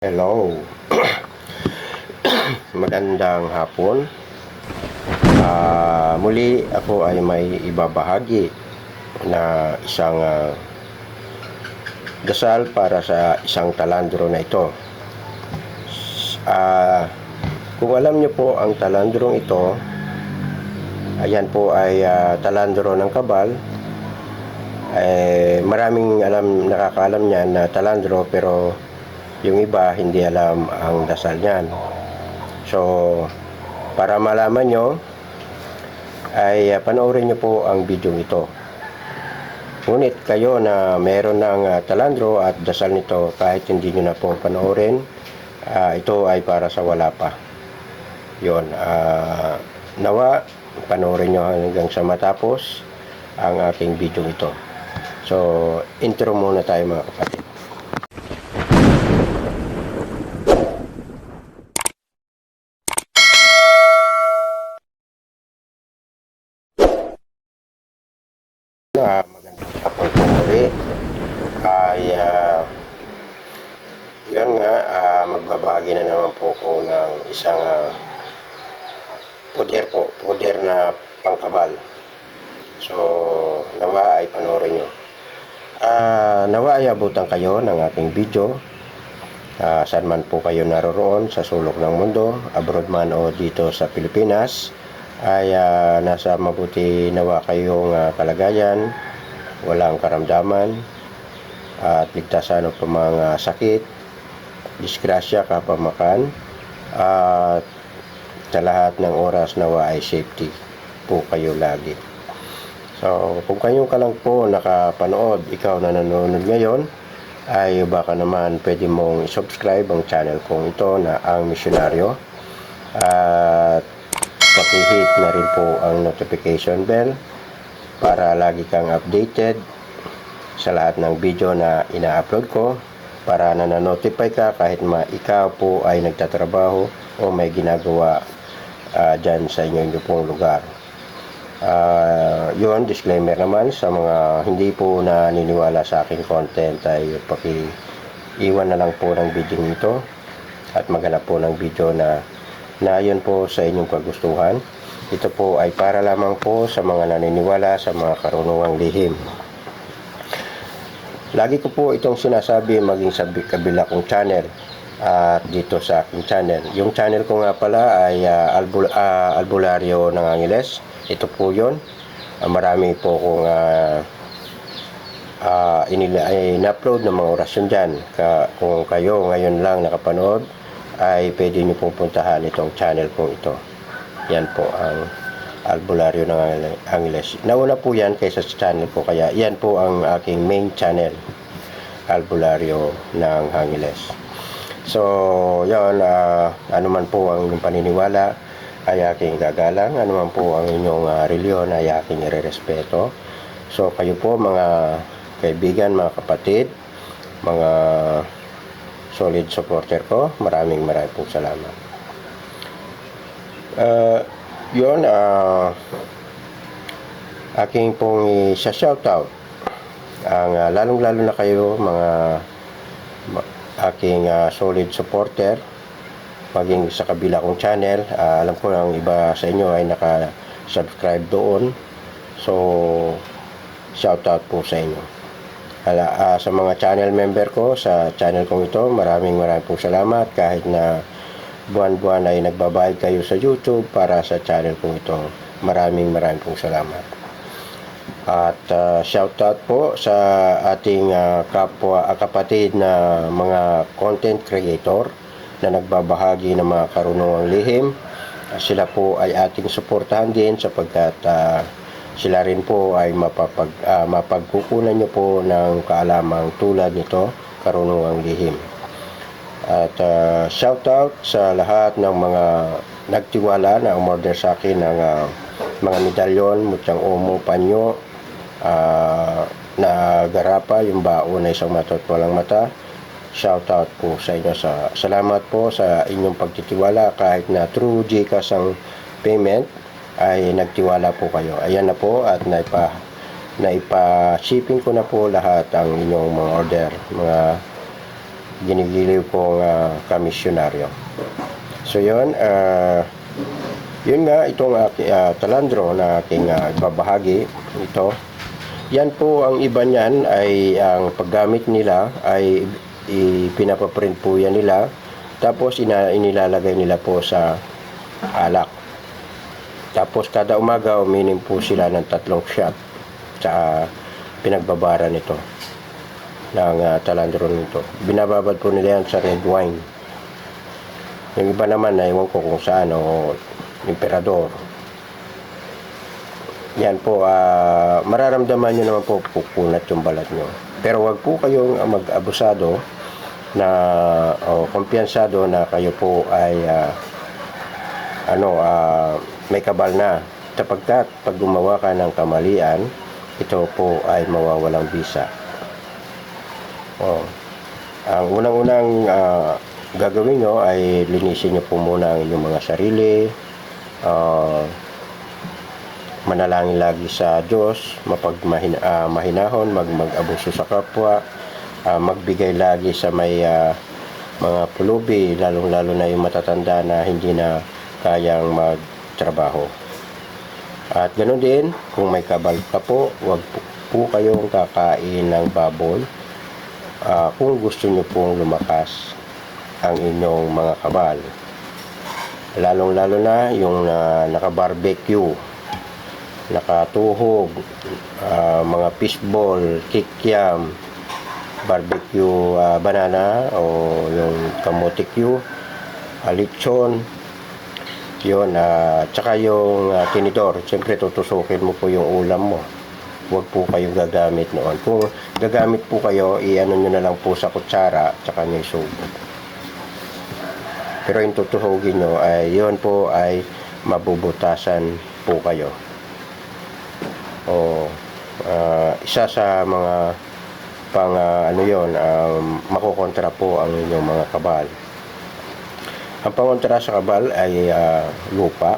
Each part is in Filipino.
Hello, magandang hapon. Muli ako ay may ibabahagi na isang dasal para sa isang talandro na ito. Kung alam niyo po ang talandrong ito, ayan po ay talandro ng kabal. Maraming nakakaalam niyan na talandro, pero yung iba hindi alam ang dasal niyan. So, para malaman nyo, ay panoorin nyo po ang video ito. Ngunit kayo na meron ng talandro at dasal nito, kahit hindi nyo na po panoorin, ito ay para sa wala pa. Yun, nawa, panoorin nyo hanggang sa matapos ang aking video ito. So, intro muna tayo mga kapatid. Magandang hapon po muli. Yan nga, magbabahagi na naman po ko ng isang poder na pangkabal. So, nawa ay panoorin nyo. Nawa ay abutan kayo ng ating video. Saan man po kayo naroroon sa sulok ng mundo, abroad man o dito sa Pilipinas, ay nasa mabuti nawa kayong kalagayan, walang karamdaman, at ligtasan ng mga sakit, disgrasya, kapamakan, at sa lahat ng oras nawa ay safety po kayo lagi. So, kung kayo ka lang po nakapanood, ikaw na nanonood ngayon, ay baka naman pwede mong subscribe ang channel kong ito na Ang Misyonaryo, at paki-hit na rin po ang notification bell para lagi kang updated sa lahat ng video na ina-upload ko, para na-notify ka kahit ikaw po ay nagtatrabaho o may ginagawa dyan sa inyo pong lugar. Yun, disclaimer naman sa mga hindi po naniniwala sa aking content, ay paki-iwan na lang po ng video nito at maghanap po ng video na yun po sa inyong kagustuhan. Ito po ay para lamang po sa mga naniniwala sa mga karunungang lihim. Lagi ko po itong sinasabi, maging sa kabila kong channel at dito sa aking channel. Yung channel ko nga pala ay Albularyo ng Angeles. Ito po yun. Marami po kong in-upload ng mga orasyon dyan. Kung kayo ngayon lang nakapanood, ay pwede nyo pong puntahan itong channel kong ito. Yan po ang Albularyo ng Angeles. Nauna po yan kaysa sa channel ko, kaya yan po ang aking main channel, Albularyo ng Angeles. So, yan, ano man po ang inyong paniniwala ay aking gagalang, ano man po ang inyong reliyon ay aking irerespeto. So, kayo po mga kaibigan, mga kapatid, mga solid supporter ko, maraming pong salamat. Yun, aking pong isa-shoutout ang lalong-lalo na kayo mga aking solid supporter, maging sa kabila kong channel. Alam ko ang iba sa inyo ay naka-subscribe doon. So, shoutout po sa inyo. Sa mga channel member ko sa channel kong ito, maraming pong salamat. Kahit na buwan-buwan ay nagbabayad kayo sa YouTube para sa channel kong ito, maraming pong salamat. At shoutout po sa ating kapatid na mga content creator na nagbabahagi ng mga karunungang lihim. Sila po ay ating suportahan din, sapagkat sila rin po ay mapagkukunan nyo po ng kaalamang tulad nito, karunungang lihim. At shoutout sa lahat ng mga nagtiwala na umorder sa akin ng mga medalyon, mutyang omo, panyo, na garapa, yung baon na isang mata at walang mata. Shoutout po sa inyo. Salamat po sa inyong pagtitiwala, kahit na through GCash ang payment ay nagtiwala po kayo. Ayan na po, at naipa-shipping ko na po lahat ang inyong mga order, mga ginigiliw kong kamisyonaryo. So yun, yun nga itong talandro na aking ibabahagi ito. Yan po, ang iba niyan ay ang paggamit nila ay pinapaprint po yan nila, tapos inilalagay nila po sa alak. Tapos kada umaga uminom po sila ng 3 shot sa pinagbabara nito ng talandro nito. Binababad po nila yan sa red wine. Yung iba naman, ewan ko kung saan, o emperador. Yan po, mararamdaman nyo naman po pukunat yung balat nyo. Pero wag po kayong mag-abusado na kumpiyansado na kayo po ay may kabal na. Sapagkat pag gumawa ka ng kamalian, ito po ay mawawalang bisa. Ang unang-unang gagawin nyo ay linisin nyo po muna ang inyong mga sarili, manalangin lagi sa Diyos, mahinahon, mag-abuso sa kapwa, magbigay lagi sa may mga pulubi, lalong-lalo na yung matatanda na hindi na kayang magtrabaho. At ganoon din, kung may kabal ka po, wag po kayong kakain ng baboy kung gusto nyo pong lumakas ang inyong mga kabal. Lalong-lalo na yung naka-barbecue, nakatuhog, mga fishball, kikiam, barbecue banana o yung kamote Q, lechon, yun, tsaka yung tinidor. Siyempre tutusukin mo po yung ulam mo. Huwag po kayong gagamit noon. Kung gagamit po kayo, i-ano nyo na lang po sa kutsara, tsaka nyo isugod. Pero yung tutuhugin nyo, ay yun po ay mabubutasan po kayo. Isa sa mga makukontra po ang inyong mga kabal. Ang pangontra sa kabal ay lupa,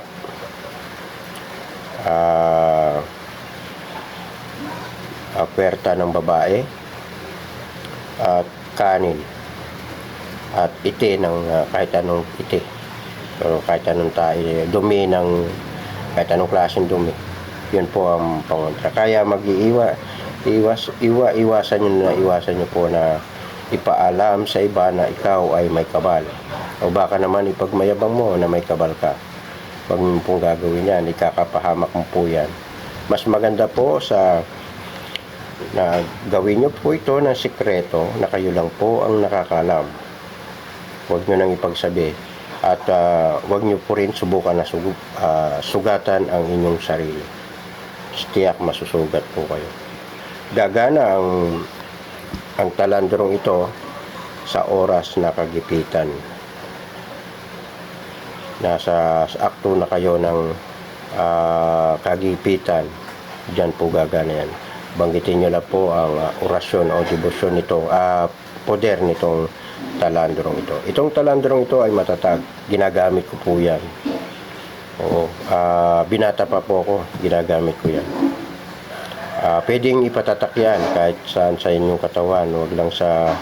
pwerta ng babae, at kanin, at ite ng kahit anong ite. So, kahit anong tayo, dumi ng kahit anong klaseng dumi. Yun po ang pangontra. Kaya iwasan nyo po na ipaalam sa iba na ikaw ay may kabal. O baka naman ipagmayabang mo na may kabal ka. Huwag mo pong gagawin yan, ikakapahamak mo po yan. Mas maganda po na gawin nyo po ito ng sikreto na kayo lang po ang nakakalam. Huwag nyo nang ipagsabi. At huwag nyo po rin subukan na sugatan ang inyong sarili. Tiyak masusugat po kayo. Gagana ang talandrong ito sa oras na kagipitan. Nasa akto na kayo ng kagipitan, diyan po gagana yan. Banggitin nyo lang po ang orasyon o debosyon nito, poder nitong talandrong ito. Itong talandrong ito ay matatag. Ginagamit ko po yan. Binata pa po ako, ginagamit ko yan. Pwedeng ipatatak yan kahit saan sa inyong katawan, huwag lang sa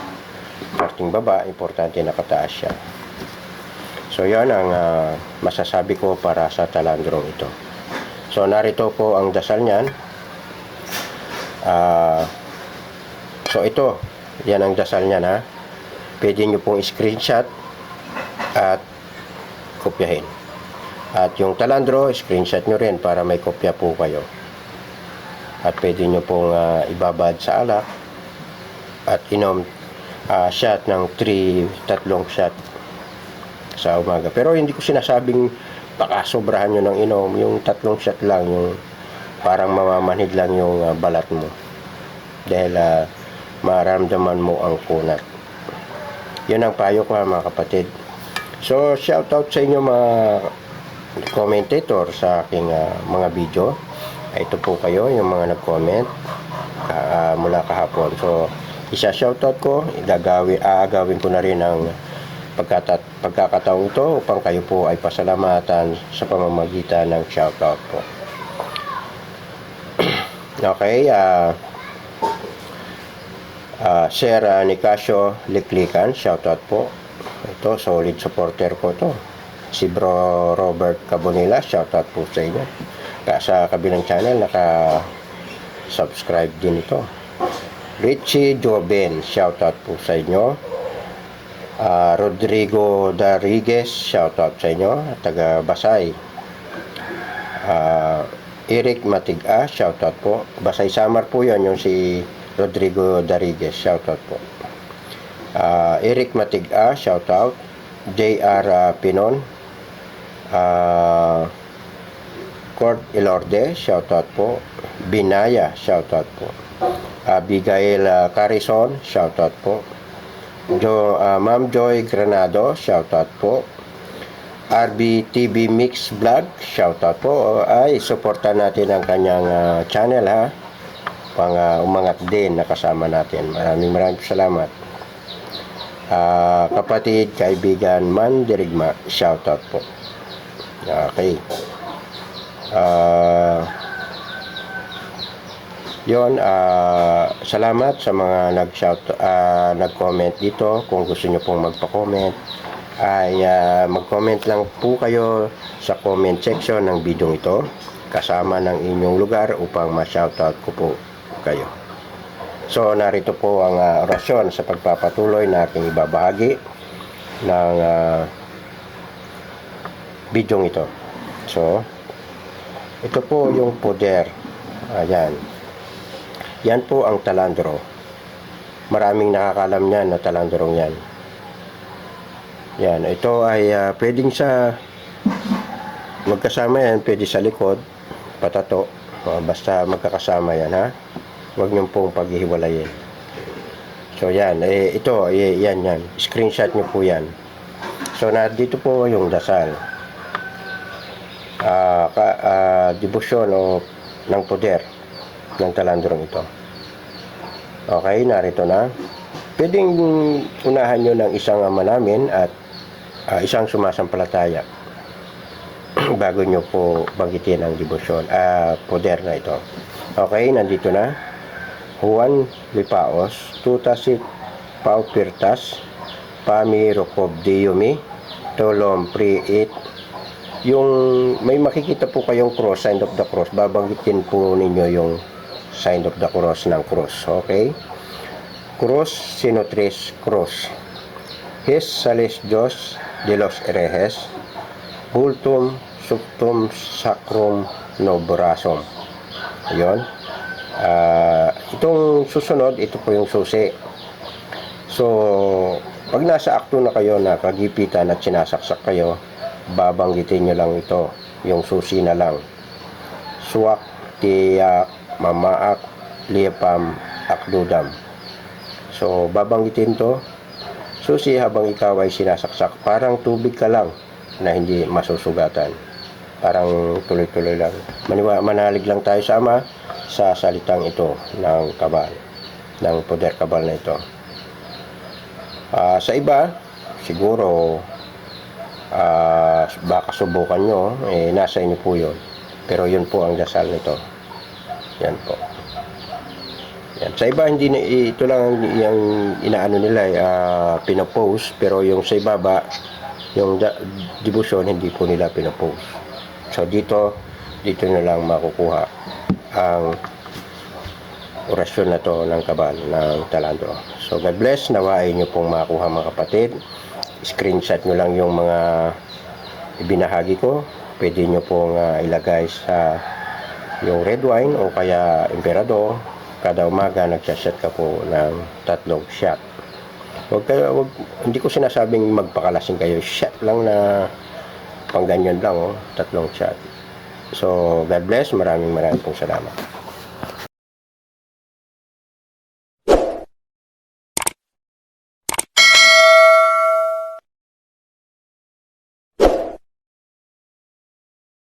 parting baba, importante nakataas siya. So yan ang masasabi ko para sa talandrong ito. So narito po ang dasal niyan. So ito, yan ang dasal niyan, ha. Pwede nyo pong screenshot at kopyahin. At yung talandro, screenshot nyo rin para may kopya po kayo. At pwede nyo pong ibabad sa alak at inom shot ng 3 shot sa umaga. Pero hindi ko sinasabing baka sobrahan nyo ng inom. Yung 3 shot lang, yung parang mamamanhid lang yung balat mo. Dahil maramdaman mo ang kunat. Yun ang payo ko, mga kapatid. So, shout out sa inyo mga commentator sa aking mga video. Ito po kayo, yung mga nag-comment mula kahapon. So, isa-shoutout ko, aagawin ko na rin ang pagkakataong ito upang kayo po ay pasalamatan sa pamamagitan ng shoutout po. Okay, Sir Nicasio Liklikan, shoutout po. Ito, solid supporter ko to. Si Bro Robert Cabonilla, shoutout po sa inyo. Sa kabilang channel, naka-subscribe din ito. Richie Joben, shoutout po sa inyo. Rodrigo Darigues, shoutout sa inyo. Taga Basay. Eric Matiga, shoutout po. Basay Samar po yan, yung si Rodrigo Darigues, shoutout po. Eric Matiga, shoutout. JR Pinon, Court Ilorde, shoutout po. Binaya, shoutout po. Abigail Carison, shoutout po. Ma'am Joy Granado, shoutout po. RBTV Mix Vlog, shoutout po. Ay, suportan natin ang kanyang channel, ha. Umangat din na kasama natin. Maraming salamat. Kapatid, kaibigan, Mandirigma, shoutout po. Okay. Salamat sa mga nag-comment dito. Kung gusto nyo pong magpa-comment, ay mag-comment lang po kayo sa comment section ng video ito kasama ng inyong lugar upang ma-shoutout ko po kayo. So, narito po ang orasyon sa pagpapatuloy na aking ibabahagi ng video ito. So, ito po yung poder. Ayan. Yan po ang talandro. Maraming nakakalam niyan na talandrong yan. Yan. Ito ay pwedeng sa magkasama yan. Pwede sa likod, patato. Basta magkakasama yan, ha. Huwag nyo pong paghihiwalayin. So, yan. Ito, yan. Screenshot nyo po yan. So, dito po yung dasal. Debosyon o ng poder ng talandrong ito. Okay, narito na. Pwedeng unahan nyo ng isang ama namin at isang sumasampalataya bago nyo po banggitin ang debosyon, poder na ito. Okay, nandito na. Juan Lipaos, Tutasit Paupirtas, Pami Rokob Diumi, Tolom Priit. Yung may makikita po kayong cross, sign of the cross, babanggitin po ninyo yung sign of the cross ng cross. Okay? Cross, Sinotris, cross. His Sales Dios de los Herejes, Bultum, Subtum, Sacrum, Nobrasum. Ayun. Itong susunod, ito po yung susi. So, pag nasa akto na kayo na kagipitan at sinasaksak kayo, babanggitin nyo lang ito, yung susi na lang. Suwak, tiyak, mamaak, liyapam, akdudam. So, babanggitin to. Susi habang ikaw ay sinasaksak. Parang tubig ka lang na hindi masusugatan. Parang tuloy-tuloy lang. Manalig lang tayo sa Ama sa salitang ito ng kabal, ng poder kabal na ito. Sa iba, siguro, baka subukan nyo, nasa inyo po yun. Pero yun po ang dasal nito. Yan po. Yan. Sa iba, hindi ito lang yung inaano nila, pinopost. Pero yung sa ibaba, yung debosyon, hindi po nila pinopost. So dito nyo lang makukuha ang orasyon na to ng kabal ng talandro. So God bless. Nawain nyo pong makuha, mga kapatid. Screenshot nyo lang yung mga ibinahagi ko. Pwede nyo pong ilagay sa yung red wine o kaya emperador. Kada umaga nagsa-shot ka po ng 3 shot. Hindi ko sinasabing magpakalasing kayo. Shot lang na pang ganyan lang, 3 shot. So God bless. Maraming pong salamat.